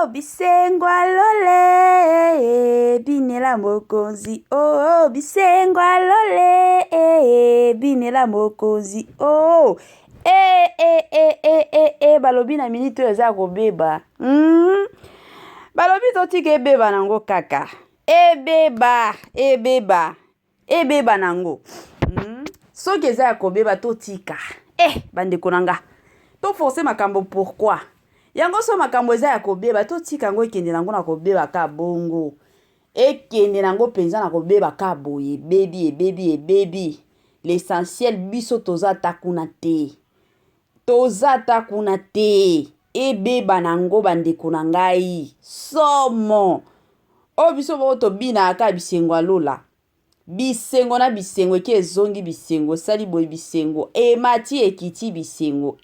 bisengwa lole binela mokonzi. Oh, bisengwa lole binela mokonzi. Oh, balobi na minute eza kobeba. Balobi totika ebeba nango kaka. Ebeba nango. Soki eza ya kobeba totika. Bandeko nanga. To forcer makambo pourquoi? Yango so makambo eza ya kobeba totika ngo ekende nango na kobeba ka bongo. Ekende nango penza na kobeba ka boye. Baby. L'essentiel biso toza takuna te. Ebeba nango bandeko na ngai. Somo. O biso bo to bina aka bisengo lola. Bisengo na bisengo ki ezongi bisengo sali boy bisengo. Mati ekiti bisengo.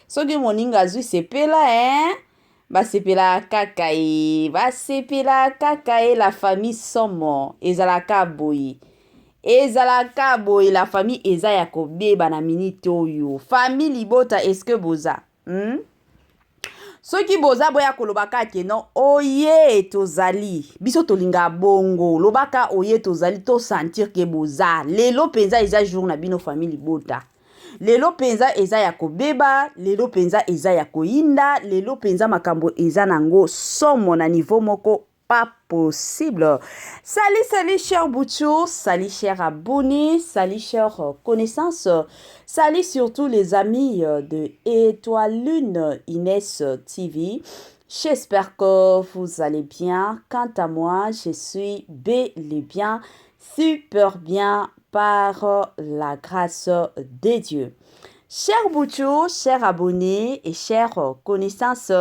Soki moninga zui sepela basepela kaka la famille somo ezalaka boy. La famille eza ya kobeba na minute oyo. Famille libota eske boza? Soki boza boya kolobaka keno oye tozali. Biso tolinga bongo. Lobaka oye tozali to sentir ke boza. Lelo penza eza jour na bino famille libota. Lelo penza eza ya kobeba, lelo penza eza ya koinda, lelo penza makambo eza nango somo na niveau moko pas possible. Salut chers boutchous, salut chers abonnés, salut chers connaissances, salut surtout les amis de Étoile Lune Inès TV. J'espère que vous allez bien. Quant à moi, je suis bel et bien, super bien par la grâce de Dieu. Chers boutchous, chers abonnés et chers connaissances,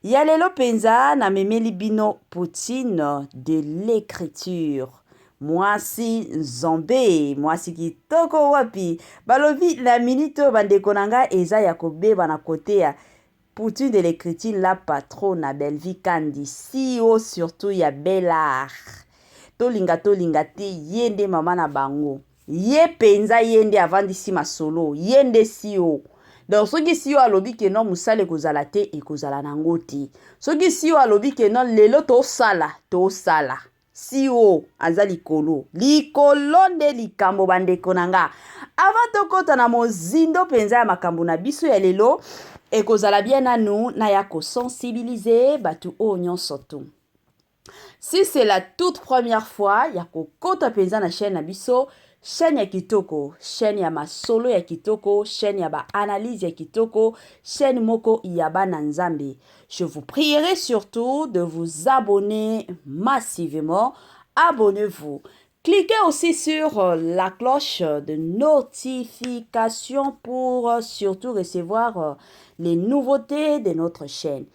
Yalelo penza na memeli bino poutine de l'écriture. Moi si Nzombe, moi si kitoko wapi. Balobi la minute bandeko nanga eza ya kobeba na kote ya poutine de l'écriture la patronne Belvi Kandi. CEO surtout ya Bellar. Tolinga te yende mama na bango. Ye penza yende avandisi masolo. Yende CEO. Donc soki CEO alobi ke non musale kozala te e kozala nango te. Soki CEO alobi ke non lelo to sala. CEO azali likolo. Likolo nde likambo bandeko nanga. Avant tokota na mozindo penza ya makambo na biso ya lelo e kozala bien nanu na ya ko sensibiliser batu o nyonso tu. Si c'est la toute première fois ya kokota penza na chaîne na biso, chaîne ya kitoko, chaîne ya masolo ya kitoko, chaîne ya ba analyse ya kitoko, chaîne moko ya ba nanzambe. Je vous prierai surtout de vous abonner massivement. Abonnez-vous. Cliquez aussi sur la cloche de notification pour surtout recevoir les nouveautés de notre chaîne.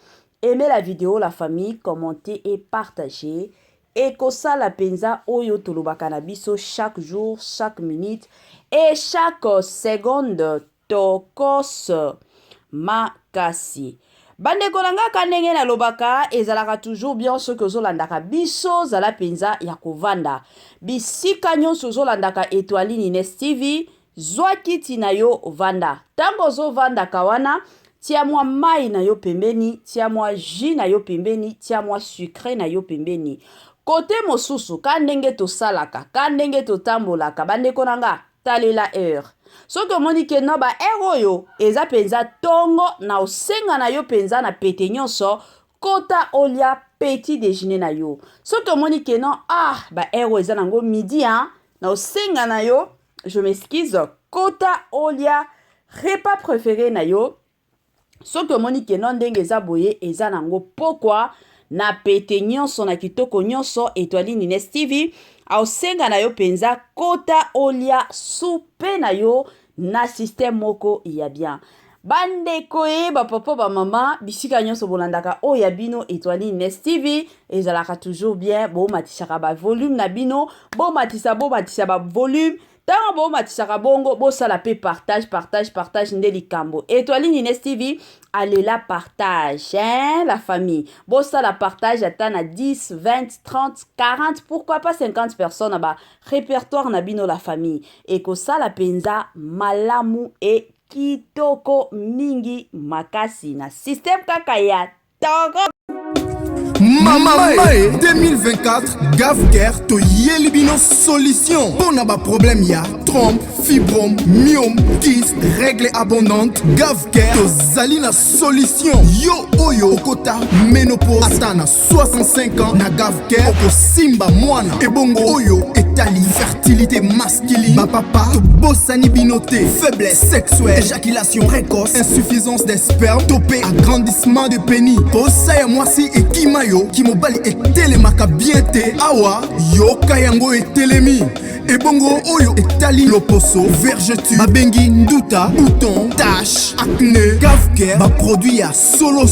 Aimez la vidéo, la famille, commentez et partagez. Et kosa la penza oyo tolobaka na biso chaque jour, chaque minute et chaque seconde tokos makasi. Bandeko nanga kanenge na lobaka ezalaka toujours bien ce que zolandaka biso zala penza ya kovanda. Bisika nyonso zolandaka Étoile Inès TV zwa kiti na yo vanda. Tango zo vanda kawana tia mwa mai na yo pembeni, tia mwa jus na yo pembeni, tia mwa sucre na yo pembeni. Kote mosusu, ka ndenge to salaka, ka ndenge to tambolaka, bandeko nanga, talela heure. Soki omoni ke no ba heure oyo, eza penza tongo na osenga na yo penza na pete nyonso, kota olia petit déjeuner na yo. Soki omoni ke no, ba heure eza nango midi, na osenga na yo, je m'excuse, kota olia repas préféré na yo. Soki omoni ke no ndenge eza boye, eza nango pokwa, na pete nyonso na kitoko nyonso Étoile Inès TV aosenga na yo penza kota olia soupe na yo na système moko ya bien. Bandeko ba papa ba mama bisika nyonso bolandaka o ya bino Étoile Inès TV ezalaka toujours bien bo matisaka ba volume na bino bo matisa ba volume. Tant bon matisaka bongo bo sala pe partage nde likambo. Étoile Inès TV allez la partage la famille. Bo sala partage atteint à 10, 20, 30, 40, pourquoi pas 50 personnes ba répertoire na bino la famille. Et ko sala penza malamu e kitoko mingi makasi na système kaka ya togo. Mamae 2024 Gavker to Yelibino solution. Pour n'a pas problème ya trompe, fibrome, myome, kyste, règle abondante. Gavker to Zalina solution. Yo oyo kota ménopause atana 65 ans na Gavker oko simba mwana. Ebongo oyo etali fertilité masculine. Ma papa to bossani binoté, faiblesse sexuelle, éjaculation précoce, insuffisance des spermes, topé agrandissement de pénis. Bossa moi si et Kimayo, Kimobali et Télémaka bienté. Awa, yo kayango et Télémi. Ebongo oyo etali loposo, vergeture, mabengi nduta, bouton, tache, acné, Gavker, ma produit ya solo,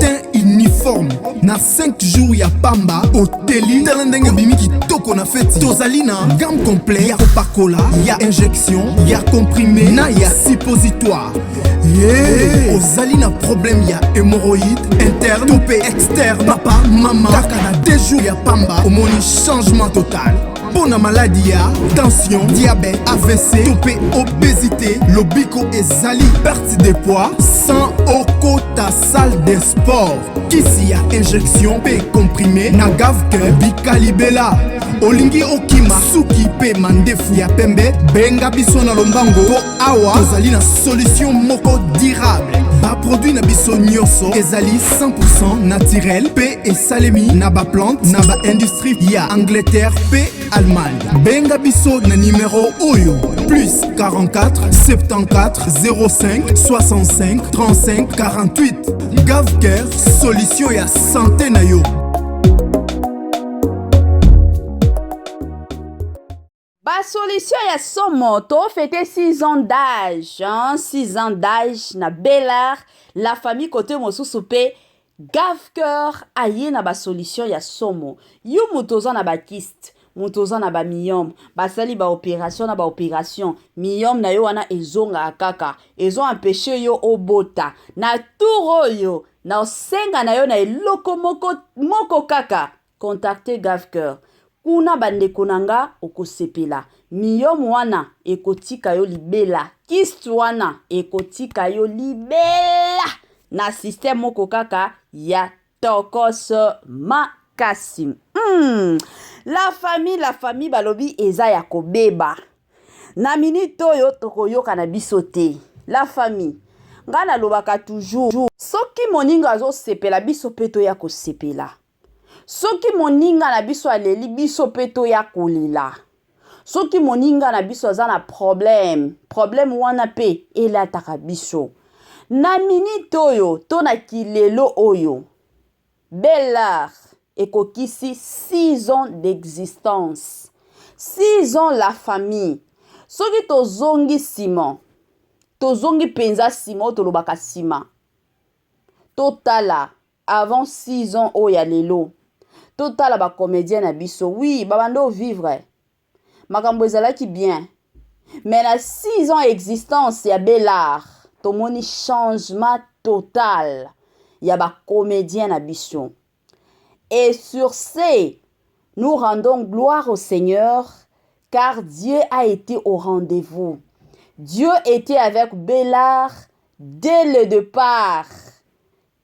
teint uniforme. Na 5 jours ya pamba, hôteli, talendenge bimiki toko na feti. Tozalina, gamme complet, ya copacola, ya injection, ya comprimé, na ya suppositoire. Yeah. Ozalina problème ya hémorroïde, interne, topé, externe, papa, maman, kaka na 2 jours ya pamba, omoni changement total. Pour la maladie, tension, diabète, AVC, topé, obésité, lobico et zali, perte de poids, sans oko ta salle de sport. Kisi ya injection, P comprimé, na Gavker, bikalibela. Olingi okima, suki pe mandefu ya pembe, benga biso na lombango, po awa, tozali na solution moko durable. Ba produit na biso nyoso, ezali 100% naturel, P et salemi, na ba plante, na ba industrie, ya Angleterre, P Allemagne. Benga biso na numéro oyo, plus 44 74 05 65 35 48. Gavker, solution ya santé na yo. Ba solution ya somo to fêté 6 ans d'âge, 6 ans d'âge na Bel-Air, la famille côté mosusu pe Gavker aye na ba solution ya somo. Yo mutoza na ba kyste, mutoza na ba myome, basali ba opération na ba opération, myome na yo wana ezonga kaka, ezo empêcher yo obota. Na tour yo, na osenga na yo na eloko moko kaka, contactez Gavker. Kuna bandeko nanga okosepela. Myome wana ekotika yo libela. Kyste wana ekotika yo libela. Na système moko kaka ya tokos makasi. La famille balobi eza ya kobeba. Na minute oyo tokoyoka na biso te. La famille. Nga nalobaka toujours. Soki moninga azo sepela biso peto ya kosepela. Soki moninga na biso aleli biso peto ya kolila. Soki moninga na biso aza na problème wana pe elataka biso. Na minute oyo to na kilelo oyo. Bel-Air ekokisi 6 ans d'existence. 6 ans la famille. Soki tozongi sima. Tozongi penza sima tolobaka sima. Totala avant 6 ans oya lelo. Total ba comédien na biso, oui, babando vivre. Makambo ezalaki bien. Mais na 6 ans existence ya Bel-Air, tomoni changement total. Ya ba comédien na biso. Et sur ce, nous rendons gloire au Seigneur, car Dieu a été au rendez-vous. Dieu était avec Bel-Air dès le départ.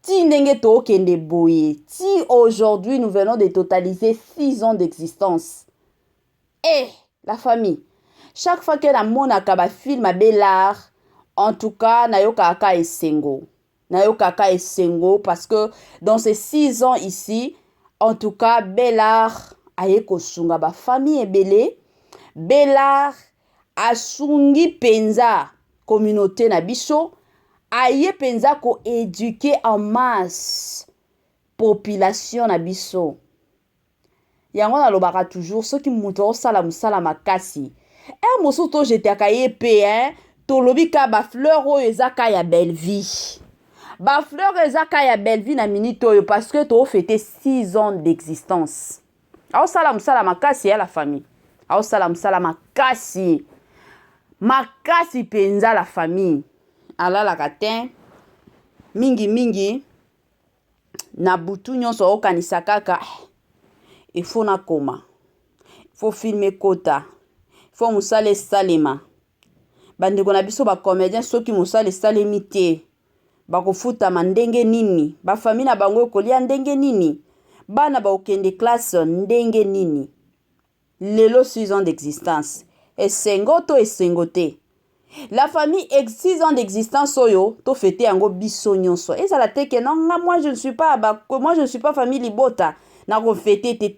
Ti ndenge tokende boye. Ti aujourd'hui nous venons de totaliser 6 ans d'existence. Et la famille. Chaque fois que la monaka ba film à Bel-Air, en tout cas nayoka aka esengo. Nayoka aka esengo parce que dans ces 6 ans ici, en tout cas Bel-Air aye kosunga ba famille ebele. Bel-Air asungi penza communauté na biso. Aye penza ko éduquer en masse population na biso. Yango na lobaka toujours ceux qui muto sala musala makasi. E mosu to jete akaye pe to lobi ka ba fleur o ezaka ya belle vie. Ba fleur ezaka ya belle vie na minute oyo parce que to fêté 6 ans d'existence. Ao sala musala makasi ya la famille. Ao sala musala makasi. Makasi penza la famille. Alala katin mingi na butu nyonso okanisa kaka il faut na koma il faut filmer kota il faut musale salema bandeko na biso ba comédien soki musale salemi te bakofuta mandenge nini ba famille na bango kolia ndenge nini bana baokende classe ndenge nini lelo 6 ans d'existence esengo to esengo te. La famille 6 ans d'existence oyo to fete yango biso nyonso ezala te ke non moi je ne suis pas famille libota na ko fete te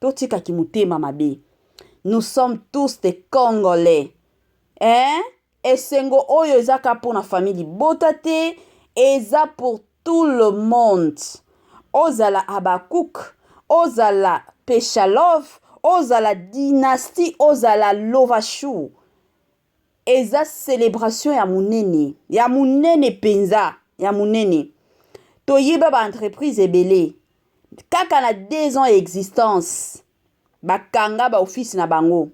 to tika ki mutema mabe. Nous sommes tous des Congolais. Esengo oyo ezaka pour la famille libota te eza pour tout le monde. Ozala Abakouk, ozala Peshalov, ozala dynastie, ozala Lovachou. Eza célébration ya munene penza, ya munene. Toyiba ba entreprise ebele. Kaka na 2 ans existence. Bakanga ba office na bango.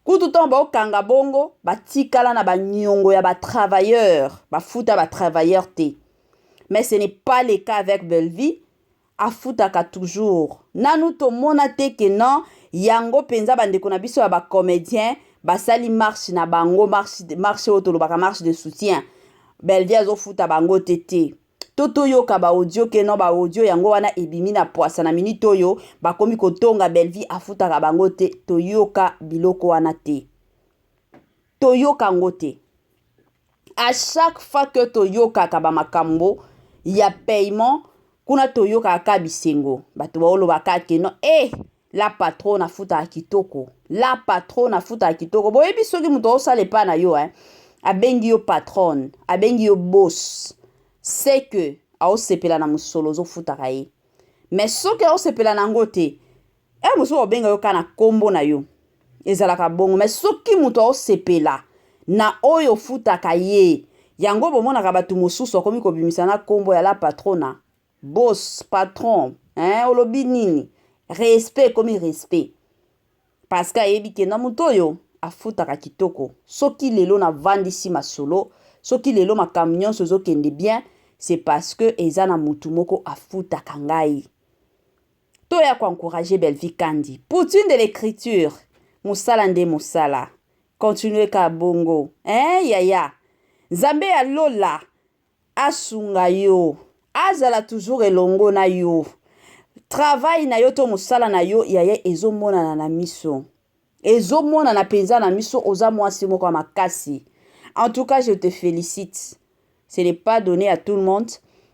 Kutu ton ba okanga bongo, ba tikala na ba nyongo ya ba travailleurs, ba futa ba travailleurs te. Mais ce n'est pas le cas avec Belleville. Afutaka toujours. Nanu to mona te ke non, yango penza bandeko na biso ya ba comédien, basali marche na bango, marche otolo baka marche de soutien. Belleville azo futa bango tete. Toto yoka ba audio ke non ba audio yango wana ebimi na poasa na minute oyo, bakomi kotonga Belleville afutaka bango te, toyoka biloko wana te. Toyoka ngote. À chaque fois que toyoka ka ba makambo, ya paiement, kuna toyoka ka bisengo. Bato ba olo baka ke non, la patronne afuta kitoko. La patronne afuta kitoko. Boye bisoki muto osale pa na yo, abengi yo patronne, abengi yo boss. C'est que ao sepela na musolo zo futa kaye. Mais soki ao sepela na ngote, muso obenga yo kana kombo na yo. Ezalaka bongo, mais soki muto ao sepela na oyo futa kaye, yango bomona ka batu mosusu akomi kobimisa na kombo ya la patrona. Boss, patron, olobi nini? Respect komi respect. Parce que ayebi ke na muto yo afutaka kitoko. Soki lelo na vandisi masolo, soki lelo makambo nyonso ezokende bien, c'est parce que eza na mutu moko afutaka ngai. To ya ko encourager Belleville Kandi. Poutine de l'écriture, musala nde musala. Continuez ka bongo. Yaya. Nzambe ya lola asunga yo. Azala toujours elongo na yo. Travail na yo to musala na yo yaya ezomona na miso. Ezomona na penza na miso oza mwasi moko makasi. En tout cas, je te félicite. Ce n'est pas donné à tout le monde.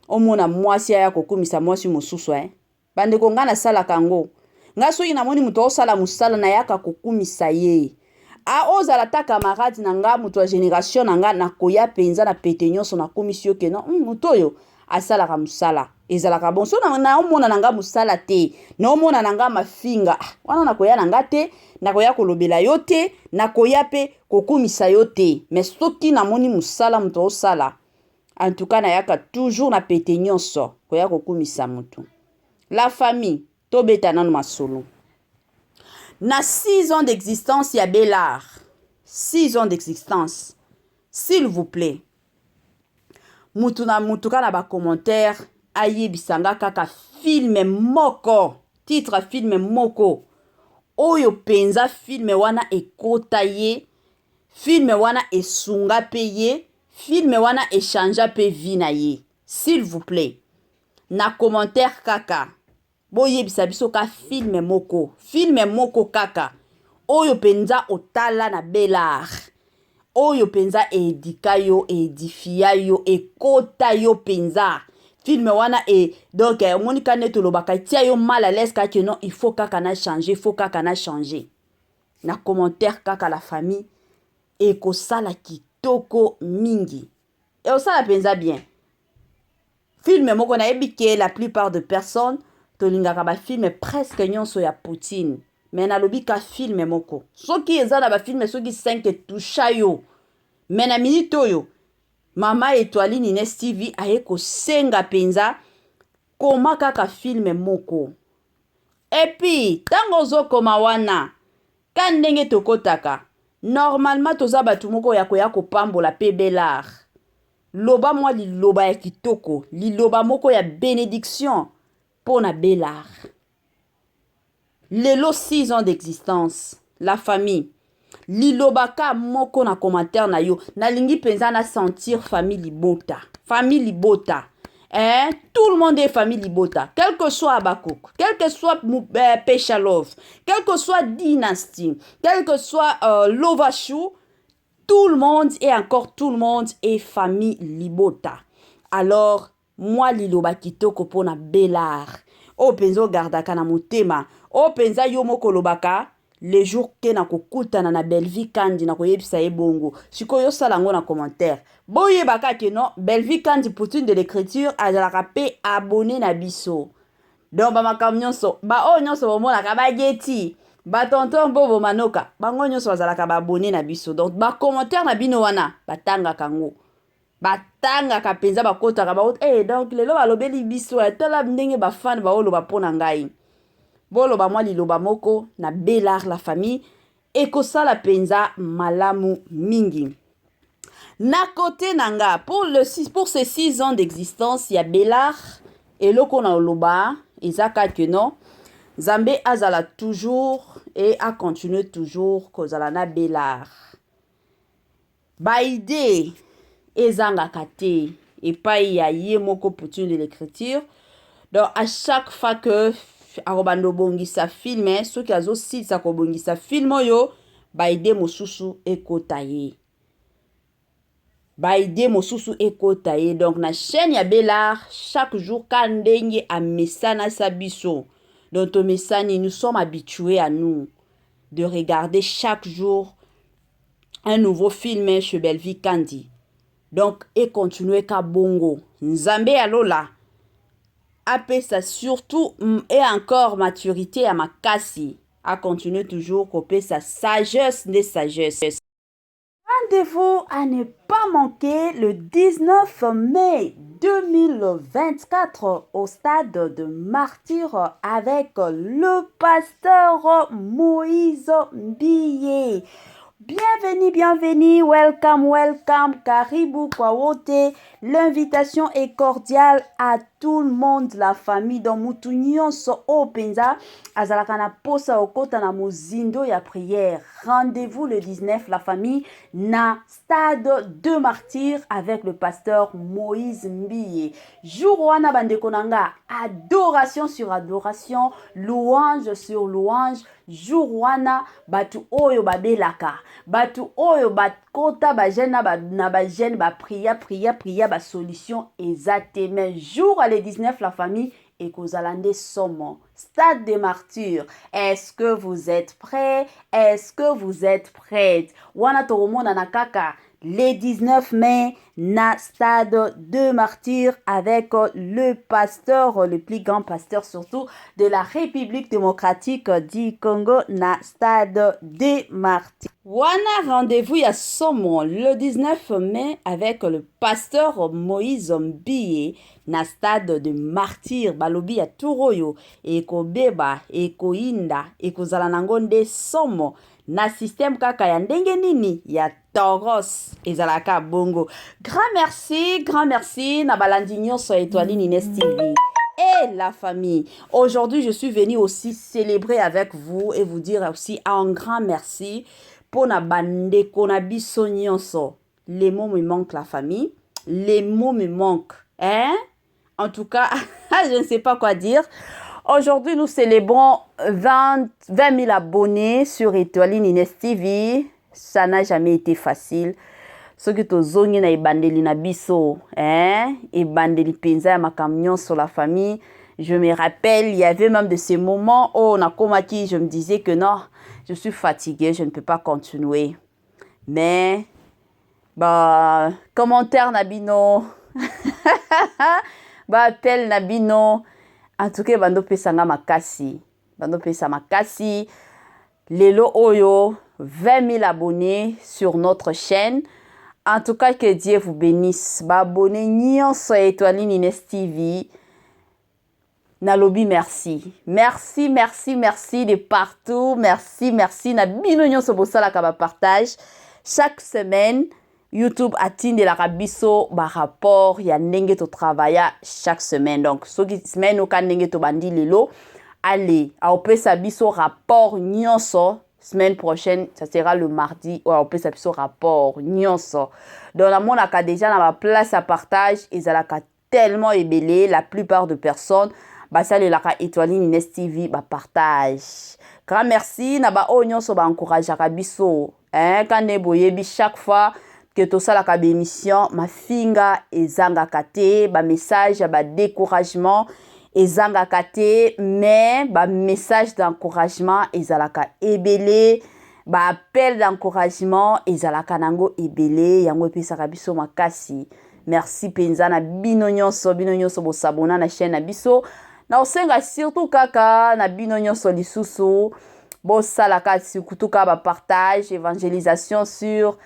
Omona mwasi ya kokumisa mwasi mosusu Bande ko nga na sala kango. Nga soki na moni muto osala musala na yaka kokumisa ye. Ozala ta camarade na nga muto wa génération na nga na koya penza na pete nyonso na komisio ke non muto yo asala ka musala. Ezalaka bon so na omona na nga musala te. Na omona na nga mafinga. Wana na koya na nga te, na koya kolobela yo te, na koya pe kokumisa yo te. Mais soki na moni musala muto osala. En tout cas na yaka toujours na pete nyonso koya kokumisa mutu. La famille tobeta nanu masolo. Na 6 ans d'existence ya Bellard. 6 ans d'existence. S'il vous plaît. Mutu ka na ba commentaire ayebisanga kaka film moko. Titre film moko. Oyo penza film wana ekota ye. Film wana esunga pe ye. Film wana échangea pe vie na ye. S'il vous plaît. Na commentaire kaka. Boyebisa biso ka film moko. Film moko kaka. Oyo penza otala na Bellard. Oyo penza edika yo, edifia yo, ekota yo penza. Film wana donc monika neto lobaka tia yo mal à l'aise kaka non, il faut kaka na changer, faut kaka na changer. Na commentaire kaka la famille eko sala kitoko mingi. Et osala penza bien. Film moko na ebike la plupart de personnes tolingaka ba film presque nyonso ya Poutine. Mais na lobika film moko. Soki eza na ba film soki 5 toucha yo. Mais na minute oyo Mama Étoiline Inès TV aye ko senga penza koma kaka film moko. Et puis tango zo koma wana kan ndenge tokotaka. Normalement toza batu moko ya koya ko pambola pe Bellard. Loba mwa liloba ya kitoko, liloba moko ya bénédiction pona Bellard. Lelo 6 ans d'existence, la famille. Lilobaka moko na commentaire na yo. Na lingi penza na sentir famille libota. Famille libota. Hein? Tout le monde est famille Libota. Quel que soit Abakouk, quel que soit Pechalov, quel que soit Dynasty, quel que soit Lovachou, tout le monde et encore tout le monde est famille Libota. Alors, moi, Liloba Kitoko pona Belar. O penzo gardaka na motema. O penza yomo kolobaka. Les jours ke na kokutana na Belvi Kandi na koyebisa ye bongo. Sikoyo salango na commentaire. Boye baka ke non, Belvi Kandi Poutine de l'écriture azalaka pe abonné na biso. Donc ba makam nyonso, ba o nyonso bomona ka ba geti. Ba tonton bobo manoka, bango nyonso bazalaka ba abonné na biso. Donc ba commentaire na bino wana, batanga kango. Batanga ka penza bakota ka ba donc lelo balobeli biso tala ndenge ba fan ba oloba pona ngai. Boloba mwa liloba moko na Belar la famille ekosala penza malamu mingi. Na côté nanga pour ces 6 ans d'existence il y a Belar et loko na oloba ezaka que non Zambé azala toujours et a continué toujours kozala na Belar. Baide ezanga kate et pas y a yemoko Poutine de l'écriture. Donc à chaque fois que arobando bongisa film ceux qui azo site sa ko bongisa film yo baide mosusu ekotaye. Baide mosusu ekotaye. Donc na chaîne ya Belar chaque jour kandenge a mesana sabiso. Donc au mesani nous sommes habitués à nous de regarder chaque jour un nouveau film chez Belvi Kandi. Donc et continuer ka bongo. Nzambe alola apesa surtout et encore maturité à makasi à continuer toujours copier sa sagesse des sagesses. Rendez-vous à ne pas manquer le 19 mai 2024 au stade de Martyr avec le pasteur Moïse Mbiye. Bienvenue, welcome, karibu kwa wote. L'invitation est cordiale à tout le monde, la famille dans mutu nyonso openza azalaka na posa okota na mozindo ya prière. Rendez-vous le 19 la famille na stade de Martyr avec le pasteur Moïse Mbiye. Jour wana bandeko nanga, adoration sur adoration, louange sur louange. Jour wana batu oyo babelaka, batu oyo bakota ba jeune na ba jeune ba priya ba solution exactement. Jour à le 19 la famille et kozalande somo stade des martyrs. Est-ce que vous êtes prêts? Est-ce que vous êtes prêtes? Wana toromona na kaka le 19 mai na stade de martyrs avec le pasteur, le plus grand pasteur surtout de la République démocratique du Congo na stade de martyrs. Wana rendez-vous ya somo le 19 mai avec le pasteur Moïse Mbiye na stade de martyrs. Balobi ya turoyo eko beba eko inda eko zala nango nde somo na système kaka ya ndenge nini ya Toros ezalaka bongo. Grand merci na balandi nyonso Étoile Nines TV et la famille. Aujourd'hui, je suis venue aussi célébrer avec vous et vous dire aussi un grand merci pour na bande kona biso nyonso. Les mots me manquent la famille, les mots me manquent, hein? En tout cas, je ne sais pas quoi dire. Aujourd'hui, nous célébrons 20 000 abonnés sur Étoile Nines TV. Ça n'a jamais été facile. Ce que tu as na ebandeli na biso, hein? Ebandeli penza ya makamyon sur la famille. Je me rappelle, il y avait même de ces moments où on a combattu, je me disais que non, je suis fatiguée, je ne peux pas continuer. Mais, bah, commentaire nabino, bah, appel nabino. En tout cas, bando pesanga makasi. Bando pesa makasi. Lelo oyo, 20 000 abonnés sur notre chaîne. En tout cas, que Dieu vous bénisse. Ba abonné nyonso Étoile Nines TV. Nalobi merci. Merci de partout. Merci. Na bino nyonso bosala ka ba partage. Chaque semaine, YouTube atteint la rabiso ba rapport ya ndenge to travailler chaque semaine. Donc, ce qui semaine o ka ndenge to bandi lelo, allez, a opesa biso rapport nyonso. Semaine prochaine, ça sera le mardi. On peut s'appeler rapport nyonso. Dans la monde a déjà dans la place à partage, ils ont tellement ébélé, la plupart de personnes basali la ka étoile Ines TV ba partage. Grand merci na ba onyo so ba encourager ka biso. Quand boyebi chaque fois que to sala ka émission ma finga ezanga kate ba message ba découragement ezanga kate mais ba message d'encouragement ezalaka ebele ba appel d'encouragement ezalaka nango ebele yango epesaka biso makasi. Merci penza na bino nyonso bo sabona na chaîne na biso na osenga surtout kaka na bino nyonso lisusu bo salaka surtout ka ba partage évangélisation sur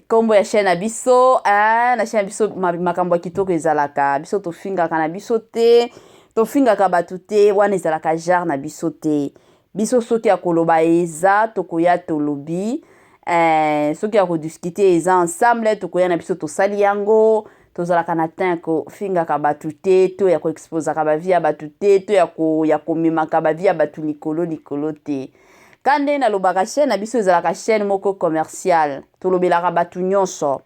kombo ya chaîne na biso na chaîne biso makambo kitoko ezalaka biso to finga kana biso te to finga ka batute wana ezalaka jar na biso te biso soki ya koloba eza tokoya tolobi soki ya kodiscuter eza ensemble tokoya na biso tosali yango tozalaka na temps ko finga ka batute to ya ko expose ka ba via batute to ya komema ka ba via batu likolo te kande na lobaka chaîne na biso ezalaka chaîne moko commercial tolobelaka batu nyonso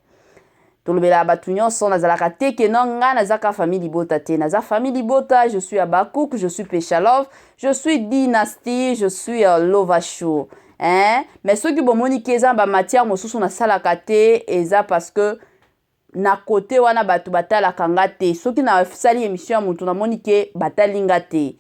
nazalaka te ke nonga nazaka famille Libota te naza famille Libota je suis Abakouk je suis Peshalov je suis Dynasty je suis Lova Show mais ceux qui bomoni keza ba matière mosusu na salaka te eza parce que na côté wana batu batala kanga te soki na sali émission mutu na monike batalinga te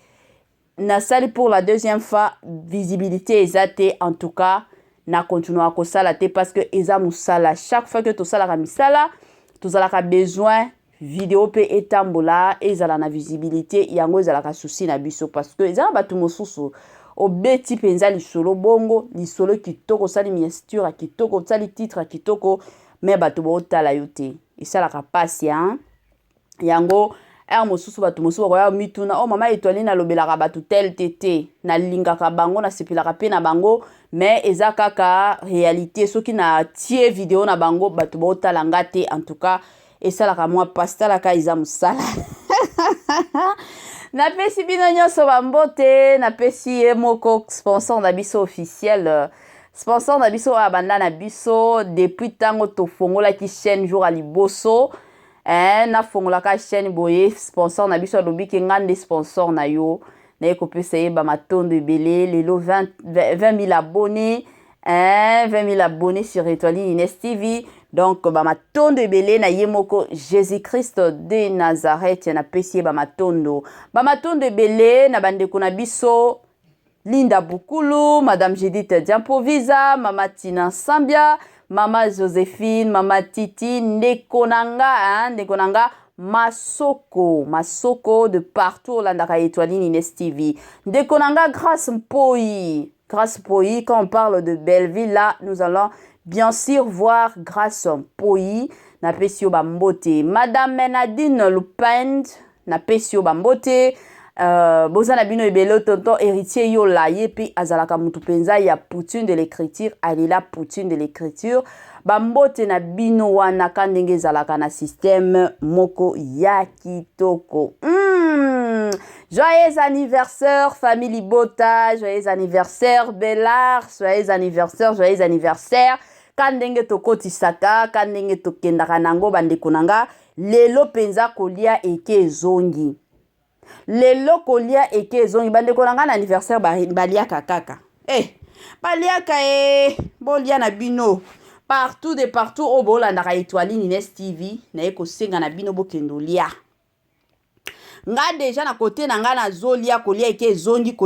na sali pour la deuxième fois visibilité ezate en tout cas na continuer ko sala te parce que eza musala chaque fois que to sala ka misala to sala ka besoin vidéo pe etambola ezala na visibilité yango ezala ka souci na biso parce que eza batu mosusu obeti penza lisolo bongo lisolo kitoko sali miniature kitoko sali titre kitoko mais batu bo tala yote esala ka passe yango mosusu batu mosusu ko ya mituna mama étoile na lobelaka batu tel tete na lingaka bango na sepilaka pe na bango mais eza kaka réalité soki na tie vidéo na bango batu bo tala ngate en tout cas esala ka moi pastala ka iza musala na pesi bino nyonso bambote na pesi moko sponsor na biso officiel sponsor na biso abanda na biso depuis tango to fongola ki chaîne jour à liboso na fongola ka chaîne boye sponsor na biso lobi ke ngande sponsor na yo na ko pesa ba matondo ebele lelo 20 000 abonnés 20 000 abonnés sur Étoile Ines TV donc ba matondo ebele na yemoko Jésus-Christ de Nazareth na pesi ba matondo ebele na bandeko na biso Linda Bukulu, Madame Judith Diampovisa, Mama Tina Sambia, Mama Joséphine, Mama Titi, Nekonanga, Masoko de partout, Landaka Étoile Ines TV. Nekonanga, Grâce Mpoi, quand on parle de Belleville, là, nous allons bien sûr voir Grâce Mpoi, na Pesio Bambote. Madame Menadine Lupend, na Pesio Bambote. Bozana bino ebelo tonton héritier yola yepi azalaka mutu penza ya poutine de l'écriture alila poutine de l'écriture bambote na bino wana kandenge zalaka na système moko ya kitoko joyeux anniversaire famille Libota joyeux anniversaire Bellard joyeux anniversaire kandenge tokotisaka kandenge tokendaka nango bandeko nanga lelo penza kolia eke zongi lelo kolia eke zongi bandeko nanga na anniversaire baliaka kaka baliaka bolia na bino partout obolandaka Étoile Ines TV na ekosenga na bino bokendo lia nga deja na kote na nga na zolia kolia eke zongi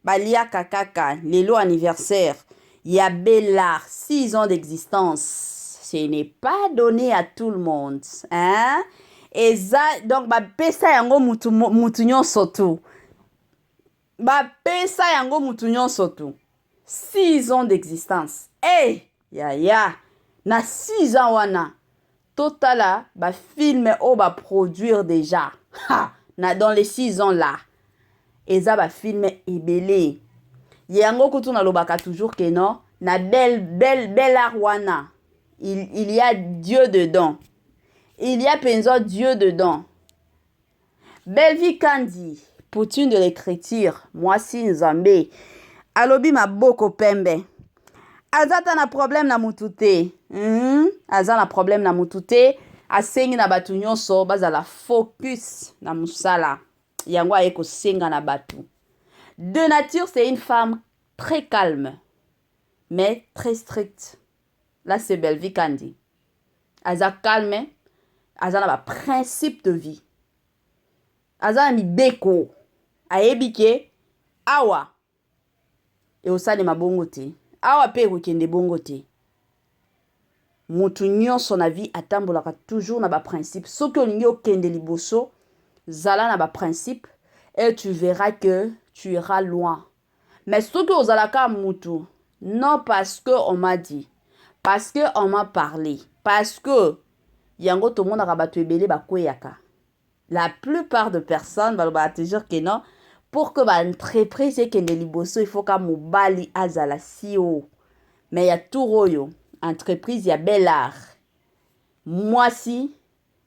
baliaka kaka lelo anniversaire ya Bellard 6 ans d'existence. Ce n'est pas donné à tout le monde. Et ça, donc, pesa yango mutu nyonso tu. Pesa yango mutu nyonso tu. 6 ans d'existence. Na 6 ans wana. Totala, film produire déjà. Dans les 6 ans là. Et ça, film ebele. Yango kutu na lobaka toujours que non. Na Bellard wana. Il y a Dieu dedans. Il y a penzo Dieu dedans. Belleville Kandi, poutine de l'écriture, moi si Nzambe. Alobi maboko pembe. azata na problème na mutu te. Aza na problème na mutu te. Asengi na batu nyonso bazala focus na musala. Yango aye kosenga na batu. De nature, c'est une femme très calme, mais très stricte. Là, c'est Belvi Kandi. Aza calme, aza na ba principe de vie. Aza na mibeko. Aebike, awa. E osali mabongo te. Awa pe kokende bongo te. Mutu nyonso na vie atambolaka toujours na ba principe. Soki olingi okende liboso, zala na ba principe et tu verras que tu iras loin. Mais soki ozalaka mutu, non parce que on m'a dit, parce que on m'a parlé, parce que yango to monaka bato ebele bakweyaka. La plupart de personnes va te dire que non, pour que ba entreprise ekende liboso, il faut ka mobali azala CEO. Mais ya turoyo, entreprise ya bel art. Moi si,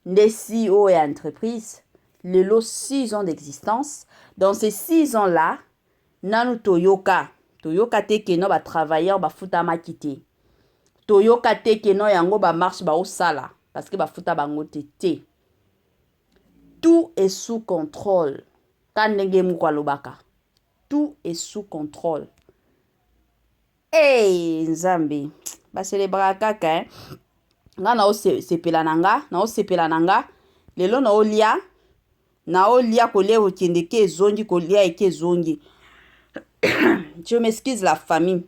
nde CEO et entreprise, lelo 6 ans d'existence. Dans ces 6 ans-là, nanu toyoka. Toyoka te ke no ba travailleur ba futa makite. Toyoka te ke no yango ba marche ba osala. Parce que ba futa bango te. Tout est sous contrôle. Kanenge mukwa lobaka. Tout est sous contrôle. Hey, Nzambe. Ba célébrer kaka, hein. Nga na o sepela nanga, na o sepela nanga. Lelo na olia. Na olia kolia okende ke zongi kolia eke zongi. Je m'excuse la famille.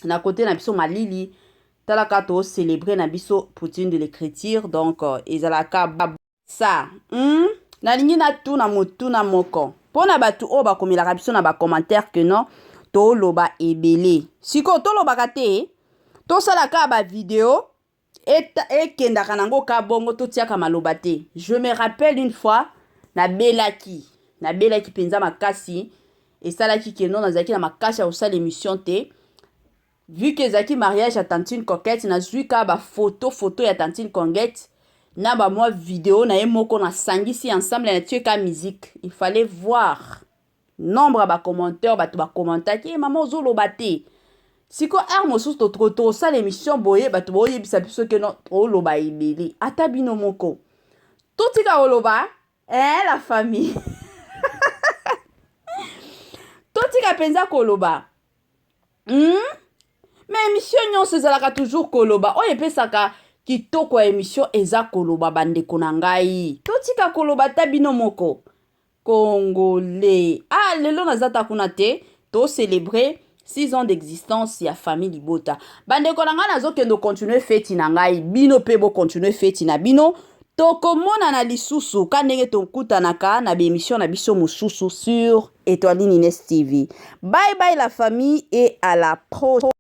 Na côté na biso malili. Talaka to célébrer na biso Poutine de l'écriture. Donc, ezalaka ça. Na lingi na tout na motu na moko. Pona batu o ba komela biso na ba commentaire que non. To loba ebele. Siko to loba kate. To salaka ba vidéo. Et kendaka nango ka bongo to tiaka maloba te. Je me rappelle une fois na belaki penza makasi et salaki ke non nazaki na makasi ya osala émission te. Vu que zaki mariage à Tantine Coquette na zuika ba photo ya Tantine Coquette na ba moi vidéo na emoko na sangisi ensemble na tueka musique. Il fallait voir nombre ba commentaires ba commentaire ki maman ozoloba te. Siko mosusu to ça l'émission boye ba to boye bisa biso ke non oloba ibeli ata bino moko to tika oloba la famille to tika penza koloba mais émission nyonso ezalaka toujours koloba oyo epesaka kitoko ya émission eza koloba bandeko na ngai to tika koloba ta bino moko congolais lelo nazata kuna te to célébrer 6 ans d'existence ya famille Libota. Bandeko na nga nazokendo continuer feti na ngai bino pe bo continuer feti na bino. Tokomona na lisusu kandenge tokutanaka na bémission na biso mosusu sur Étoile Nines TV. Bye bye la famille et à la prochaine.